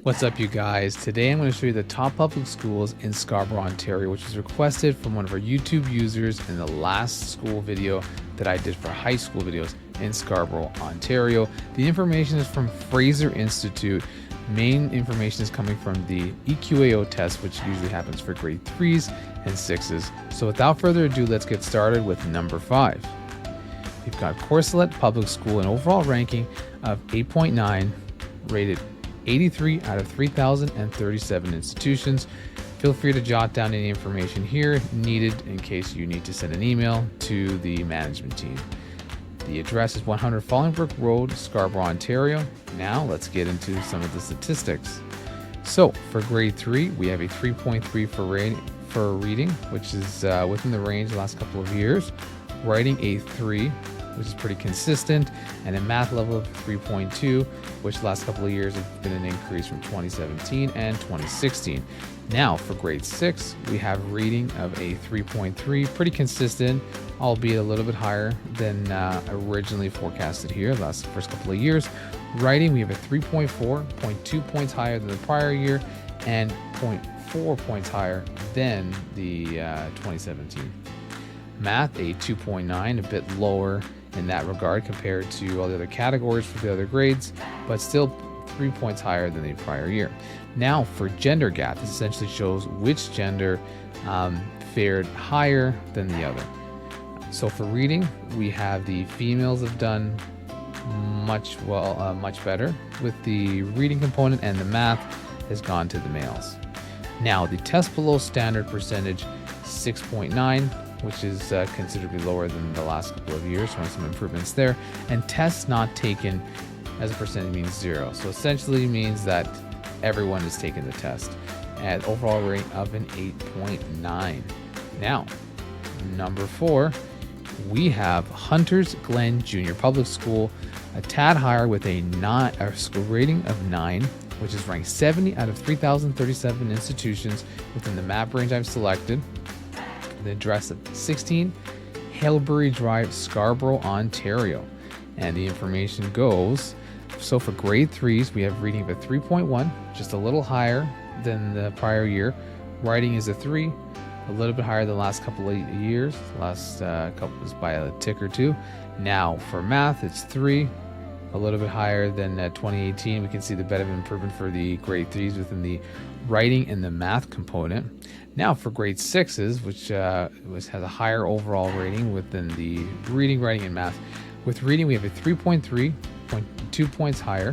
What's up, you guys? Today I'm going to show you the top public schools in Scarborough, Ontario, which was requested from one of our YouTube users in the last school video that I did for high school videos in Scarborough, Ontario. The information is from Fraser Institute. Main information is coming from the EQAO test, which usually happens for grade 3s and 6s. So without further ado, let's get started with number 5. We've got Courcelette Public School, an overall ranking of 8.9, rated 83 out of 3,037 institutions. Feel free to jot down any information here needed in case you need to send an email to the management team. The address is 100 Fallingbrook Road, Scarborough, Ontario. Now let's get into some of the statistics. So for grade 3, we have a 3.3 for reading, which is within the range the last couple of years. Writing a 3, which is pretty consistent, and a math level of 3.2, which the last couple of years have been an increase from 2017 and 2016. Now for grade 6, we have reading of a 3.3, pretty consistent, albeit a little bit higher than originally forecasted here the first couple of years. Writing, we have a 3.4, 0.2 points higher than the prior year, and 0.4 points higher than the 2017. Math, a 2.9, a bit lower in that regard compared to all the other categories for the other grades, but still 3 points higher than the prior year. Now for gender gap, this essentially shows which gender fared higher than the other. So for reading, we have the females have done much better with the reading component, and the math has gone to the males. Now the test below standard percentage, 6.9, which is considerably lower than the last couple of years, showing some improvements there. And tests not taken as a percentage means 0. So essentially means that everyone is taking the test. At overall rate of an 8.9. Now, number 4, we have Hunter's Glen Junior Public School, a tad higher with a school rating of 9, which is ranked 70 out of 3,037 institutions within the map range I've selected. The address of 16 Halebury Drive, Scarborough, Ontario. And the information goes, so for grade 3s, we have reading of a 3.1, just a little higher than the prior year. Writing is a 3, a little bit higher than the last couple of years. Last couple was by a tick or two. Now for math, it's 3, a little bit higher than 2018. We can see the bit of improvement for the grade 3s within the writing and the math component. Now for grade 6s, which has a higher overall rating within the reading, writing, and math. With reading, we have a 3.3, 0.2 points higher.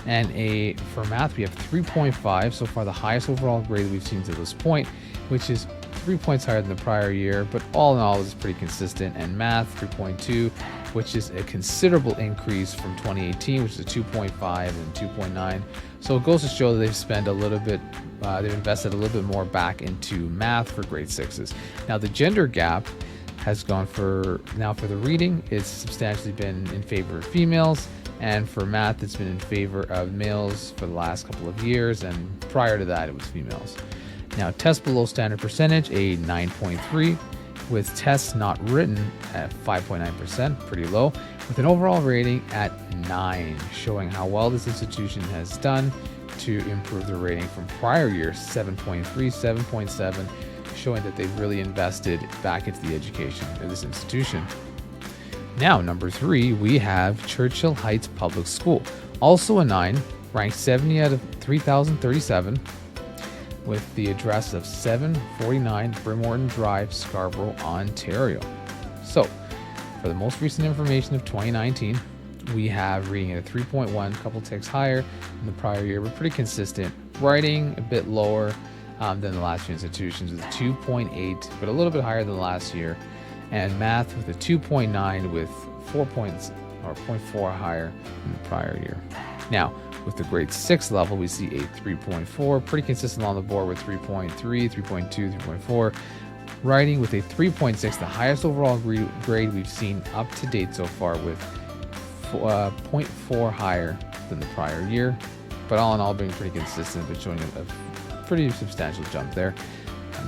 And for math, we have 3.5, so far the highest overall grade we've seen to this point, which is 3 points higher than the prior year, but all in all, is pretty consistent. And math, 3.2, which is a considerable increase from 2018, which is a 2.5 and 2.9. So it goes to show that they've spent a little bit, they've invested a little bit more back into math for grade 6s. Now the gender gap has gone for the reading, it's substantially been in favor of females, and for math, it's been in favor of males for the last couple of years, and prior to that, it was females. Now, test below standard percentage, a 9.3, with tests not written at 5.9%, pretty low, with an overall rating at 9, showing how well this institution has done to improve the rating from prior years, 7.3, 7.7, showing that they've really invested back into the education of this institution. Now, number 3, we have Churchill Heights Public School, also a 9, ranked 70 out of 3,037, with the address of 749 Brimorton Drive, Scarborough, Ontario. So, for the most recent information of 2019, we have reading at a 3.1, a couple ticks higher than the prior year, but pretty consistent. Writing a bit lower than the last few institutions with 2.8, but a little bit higher than last year. And math with a 2.9 with 4 points or 0.4 higher than the prior year. Now, with the grade 6 level, we see a 3.4, pretty consistent on the board with 3.3, 3.2, 3.4. Writing with a 3.6, the highest overall grade we've seen up to date so far, with 0.4 higher than the prior year. But all in all, being pretty consistent, but showing a pretty substantial jump there.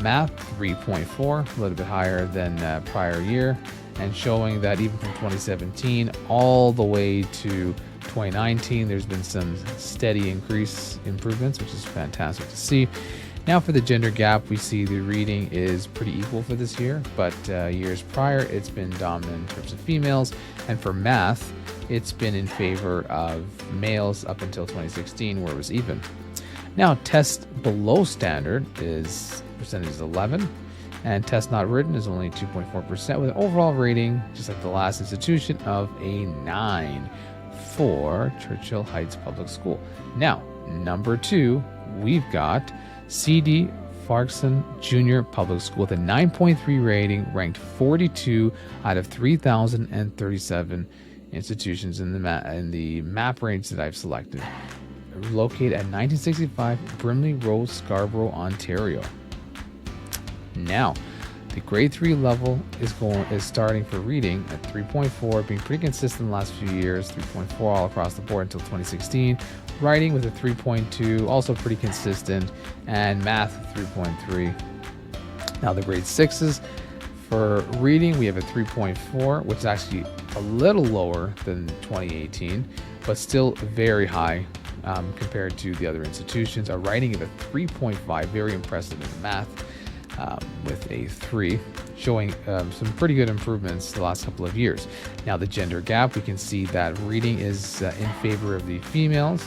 Math, 3.4, a little bit higher than prior year. and showing that even from 2017 all the way to 2019, there's been some steady improvements, which is fantastic to see. Now for the gender gap, we see the reading is pretty equal for this year, but years prior, it's been dominant in terms of females. And for math, it's been in favor of males up until 2016, where it was even. Now, test below standard is percentage is 11, and test not written is only 2.4%, with an overall rating, just like the last institution, of a 9 for Churchill Heights Public School. Now, number 2, we've got CD Farquharson Junior Public School with a 9.3 rating, ranked 42 out of 3,037 institutions in the map range that I've selected. Located at 1965 Brimley Road, Scarborough, Ontario. Now, the grade 3 level is starting for reading at 3.4, being pretty consistent the last few years, 3.4 all across the board until 2016. Writing with a 3.2, also pretty consistent, and math 3.3. Now the grade 6s for reading, we have a 3.4, which is actually a little lower than 2018, but still very high compared to the other institutions. A writing of a 3.5, very impressive in math with a 3, showing some pretty good improvements the last couple of years. Now the gender gap, we can see that reading is in favor of the females.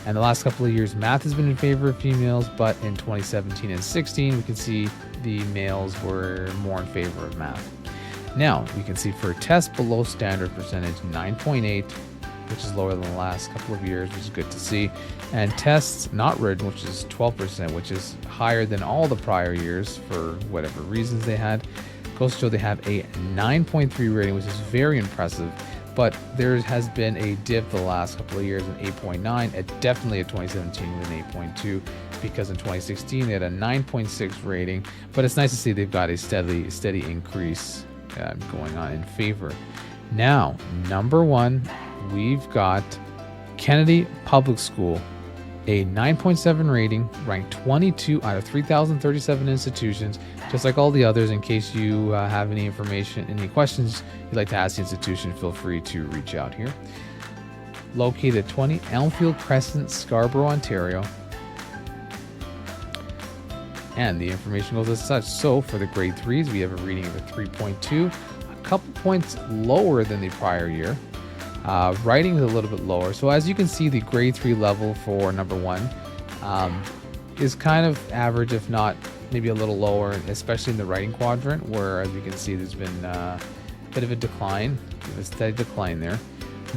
And the last couple of years, math has been in favor of females, but in 2017 and 16, we can see the males were more in favor of math. Now, we can see for test below standard percentage, 9.8, which is lower than the last couple of years, which is good to see. And tests not written, which is 12%, which is higher than all the prior years for whatever reasons they had. Goes to show they have a 9.3 rating, which is very impressive. But there has been a dip the last couple of years, an 8.9, definitely at 2017 with an 8.2, because in 2016 they had a 9.6 rating. But it's nice to see they've got a steady increase going on in favor. Now, number 1, we've got Kennedy Public School, a 9.7 rating, ranked 22 out of 3,037 institutions, just like all the others. In case you have any information, any questions you'd like to ask the institution, feel free to reach out here. Located at 20 Elmfield Crescent, Scarborough, Ontario. And the information goes as such. So for the grade 3s, we have a reading of a 3.2, a couple points lower than the prior year. Writing is a little bit lower. So as you can see, the grade 3 level for number 1 is kind of average, if not maybe a little lower, especially in the writing quadrant, where as you can see, there's been a bit of a decline, a steady decline there.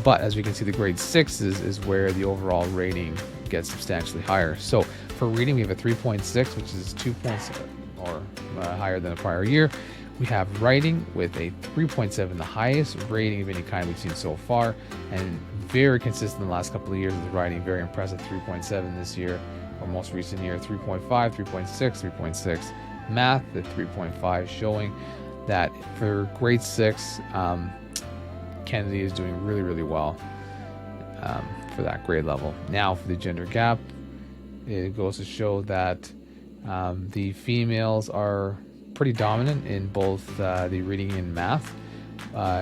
But as we can see, the grade 6s is where the overall rating gets substantially higher. So for reading, we have a 3.6, which is 2 points or higher than the prior year. We have writing with a 3.7, the highest rating of any kind we've seen so far, and very consistent in the last couple of years with writing. Very impressive, 3.7 this year, or most recent year, 3.5, 3.6, 3.6. Math at 3.5, showing that for grade 6, Kennedy is doing really, really well for that grade level. Now for the gender gap, it goes to show that the females are pretty dominant in both the reading and math,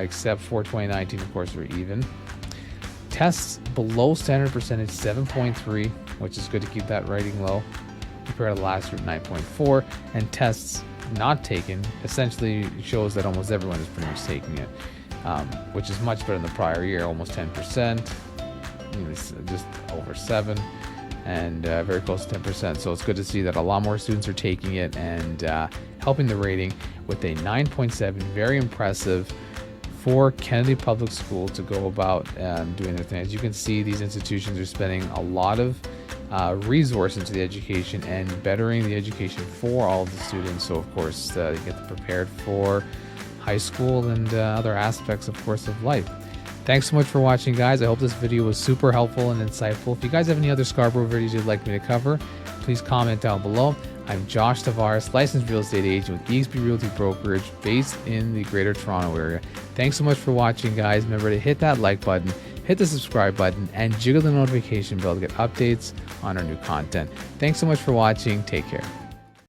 except for 2019, of course, we're even. Tests below standard percentage, 7.3, which is good to keep that rating low compared to last year, 9.4. And tests not taken essentially shows that almost everyone is pretty much taking it, which is much better than the prior year, almost 10%, just over 7. And very close to 10%. So it's good to see that a lot more students are taking it and helping the rating with a 9.7. Very impressive for Kennedy Public School to go about doing their thing. As you can see, these institutions are spending a lot of resource into the education and bettering the education for all of the students. So of course, they get them prepared for high school and other aspects, of course, of life. Thanks so much for watching, guys. I hope this video was super helpful and insightful. If you guys have any other Scarborough videos you'd like me to cover, please comment down below. I'm Josh Tavares, licensed real estate agent with eXp Realty Brokerage based in the Greater Toronto area. Thanks so much for watching, guys. Remember to hit that like button, hit the subscribe button, and jiggle the notification bell to get updates on our new content. Thanks so much for watching. Take care.